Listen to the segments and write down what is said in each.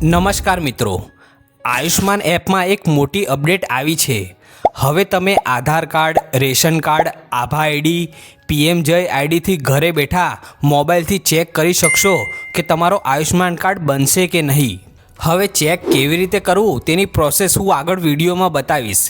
નમસ્કાર મિત્રો, આયુષ્માન એપમાં એક મોટી અપડેટ આવી છે। હવે તમે આધાર કાર્ડ, રેશન કાર્ડ, આભા આઈડી, પીએમજય આઈડીથી ઘરે બેઠા મોબાઈલથી ચેક કરી શકશો કે તમારો આયુષ્માન કાર્ડ બનશે કે નહીં। હવે ચેક કેવી રીતે કરવું તેની પ્રોસેસ હું આગળ વિડીયોમાં બતાવીશ।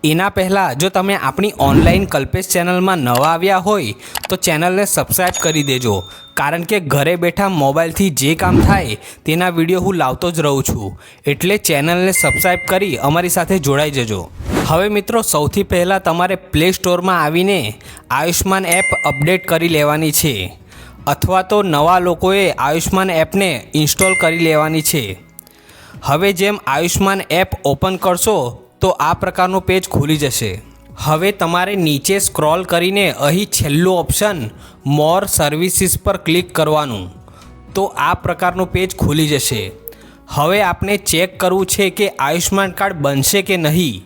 એના પહેલાં જો તમે આપણી ઓનલાઈન કલ્પેશ ચેનલમાં નવા આવ્યા હોય તો ચેનલને સબસ્ક્રાઈબ કરી દેજો, કારણ કે ઘરે બેઠા મોબાઈલથી જે કામ થાય તેના વિડીયો હું લાવતો જ રહું છું, એટલે ચેનલને સબસ્ક્રાઈબ કરી અમારી સાથે જોડાઈ જજો। હવે મિત્રો, સૌથી પહેલાં તમારે પ્લે સ્ટોરમાં આવીને આયુષ્માન એપ અપડેટ કરી લેવાની છે, અથવા તો નવા લોકોએ આયુષ્માન એપને ઇન્સ્ટોલ કરી લેવાની છે। હવે જેમ આયુષ્માન એપ ઓપન કરશો તો આ પ્રકારનું પેજ ખુલી જશે। હવે તમારે નીચે સ્ક્રોલ કરીને અહીં છેલ્લું ઓપ્શન મોર સર્વિસીસ પર ક્લિક કરવાનું, તો આ પ્રકારનું પેજ ખુલી જશે। હવે આપણે ચેક કરવું છે કે આયુષ્માન કાર્ડ બનશે કે નહીં,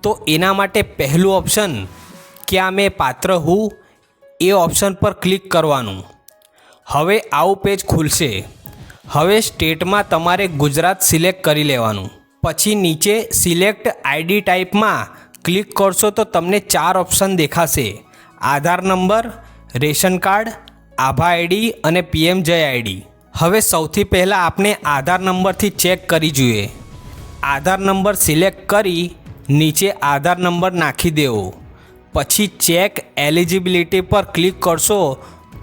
તો એના માટે પહેલું ઓપ્શન ક્યાં મેં પાત્ર હું એ ઓપ્શન પર ક્લિક કરવાનું। હવે આવું પેજ ખુલશે। હવે સ્ટેટમાં તમારે ગુજરાત સિલેક્ટ કરી લેવાનું, પછી નીચે સિલેક્ટ આઈડી ટાઈપમાં ક્લિક કરશો તો તમને 4 ઓપ્શન દેખાશે: આધાર નંબર, રેશન કાર્ડ, આભા આઈડી અને પીએમજય આઈડી। હવે સૌથી પહેલાં આપણે આધાર નંબરથી ચેક કરી જોઈએ। આધાર નંબર સિલેક્ટ કરી નીચે આધાર નંબર નાખી દેવો, પછી ચેક એલિજિબિલિટી પર ક્લિક કરશો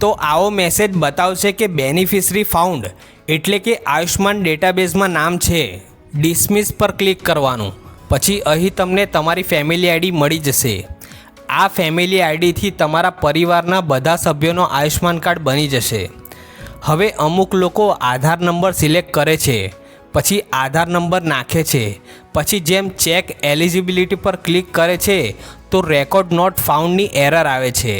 તો આવો મેસેજ બતાવશે કે બેનિફિશરી ફાઉન્ડ, એટલે કે આયુષ્માન ડેટાબેઝમાં નામ છે। ડિસમિસ પર ક્લિક કરવાનું, પછી અહીં તમને તમારી ફેમિલી આઈડી મળી જશે। આ ફેમિલી આઈડીથી તમારા પરિવારના બધા સભ્યોનો આયુષ્માન કાર્ડ બની જશે। હવે અમુક લોકો આધાર નંબર સિલેક્ટ કરે છે, પછી આધાર નંબર નાખે છે, પછી જેમ ચેક એલિજિબિલિટી પર ક્લિક કરે છે તો રેકોર્ડ નોટ ફાઉન્ડની એરર આવે છે।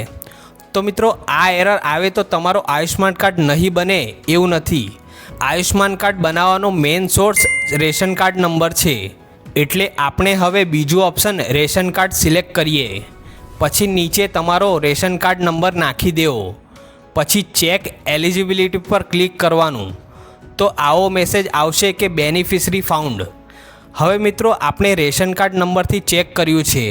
તો મિત્રો, આ એરર આવે તો તમારો આયુષ્માન કાર્ડ નહીં બને એવું નથી। આયુષ્માન કાર્ડ બનાવવાનો main source ration card number છે, એટલે આપણે હવે બીજું ઓપ્શન રેશન કાર્ડ સિલેક્ટ કરીએ, પછી નીચે તમારો રેશન કાર્ડ નંબર નાખી દેવો, પછી ચેક એલિજિબિલિટી પર ક્લિક કરવાનું, તો આવો મેસેજ આવશે કે બેનિફિશરી ફાઉન્ડ। હવે મિત્રો, આપણે રેશન કાર્ડ નંબરથી ચેક કર્યું છે,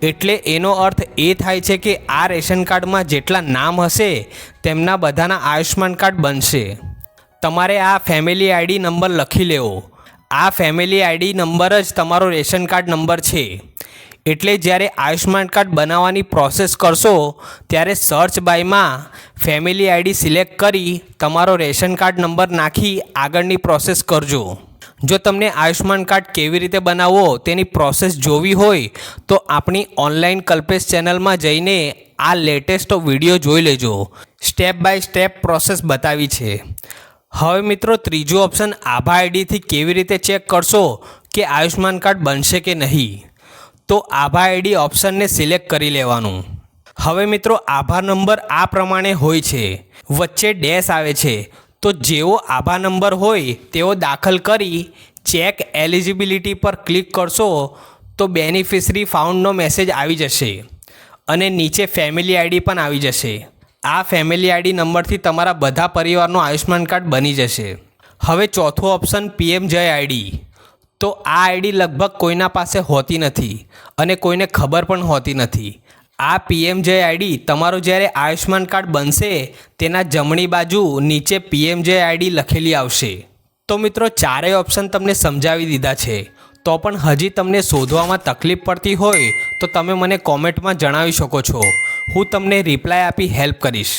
એટલે એનો અર્થ એ થાય છે કે આ રેશન કાર્ડમાં જેટલા નામ હશે તેમના બધાના આયુષ્માન કાર્ડ બનશે। તમારે આ ફેમિલી આઈડી નંબર લખી લેવો। આ ફેમિલી આઈડી નંબર જ તમારો રેશન કાર્ડ નંબર છે, એટલે જ્યારે આયુષ્માન કાર્ડ બનાવવાની પ્રોસેસ કરશો ત્યારે સર્ચ બાયમાં ફેમિલી આઈડી સિલેક્ટ કરી તમારો રેશન કાર્ડ નંબર નાખી આગળની પ્રોસેસ કરજો। જો તમને આયુષ્માન કાર્ડ કેવી રીતે બનાવવો તેની પ્રોસેસ જોવી હોય તો આપણી ઓનલાઈન કલ્પેશ ચેનલમાં જઈને આ લેટેસ્ટ વિડીયો જોઈ લેજો। સ્ટેપ બાય સ્ટેપ પ્રોસેસ બતાવી છે। હવે મિત્રો, ત્રીજું ઓપ્શન આભા આઈડીથી કેવી રીતે ચેક કરશો કે આયુષ્માન કાર્ડ બનશે કે નહીં, તો આભા આઈડી ઓપ્શનને સિલેક્ટ કરી લેવાનું। હવે મિત્રો, આભા નંબર આ પ્રમાણે હોય છે, વચ્ચે ડેશ આવે છે, તો જેવો આભા નંબર હોય તેવો દાખલ કરી ચેક એલિજિબિલિટી પર ક્લિક કરશો તો બેનિફિશરી ફાઉન્ડનો મેસેજ આવી જશે અને નીચે ફેમિલી આઈડી પણ આવી જશે। આ ફેમિલી આઈડી નંબરથી તમારા બધા પરિવારનો આયુષ્માન કાર્ડ બની જશે। હવે ચોથું ઓપ્શન પીએમજય આઈડી, તો આ આઈડી લગભગ કોઈના પાસે હોતી નથી અને કોઈને ખબર પણ હોતી નથી। આ પીએમજય આઈડી તમારો જ્યારે આયુષ્માન કાર્ડ બનશે તેના જમણી બાજુ નીચે પીએમજય આઈડી લખેલી આવશે। તો મિત્રો, ચારેય ઓપ્શન તમને સમજાવી દીધા છે, તો પણ હજી તમને શોધવામાં તકલીફ પડતી હોય તો તમે મને કોમેન્ટમાં જણાવી શકો છો, હું તમને રિપ્લાય આપી હેલ્પ કરીશ।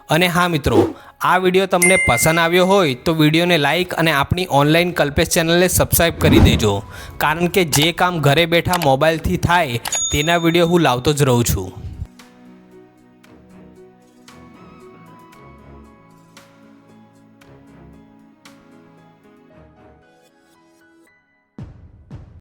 અને હા મિત્રો, આ વિડીયો તમને પસંદ આવ્યો હોય તો વિડીયોને લાઇક અને આપણી ઓનલાઈન કલ્પેશ ચેનલને સબસ્ક્રાઈબ કરી દેજો, કારણ કે જે કામ ઘરે બેઠા મોબાઈલથી થાય તેના વિડીયો હું લાવતો જ રહું છું।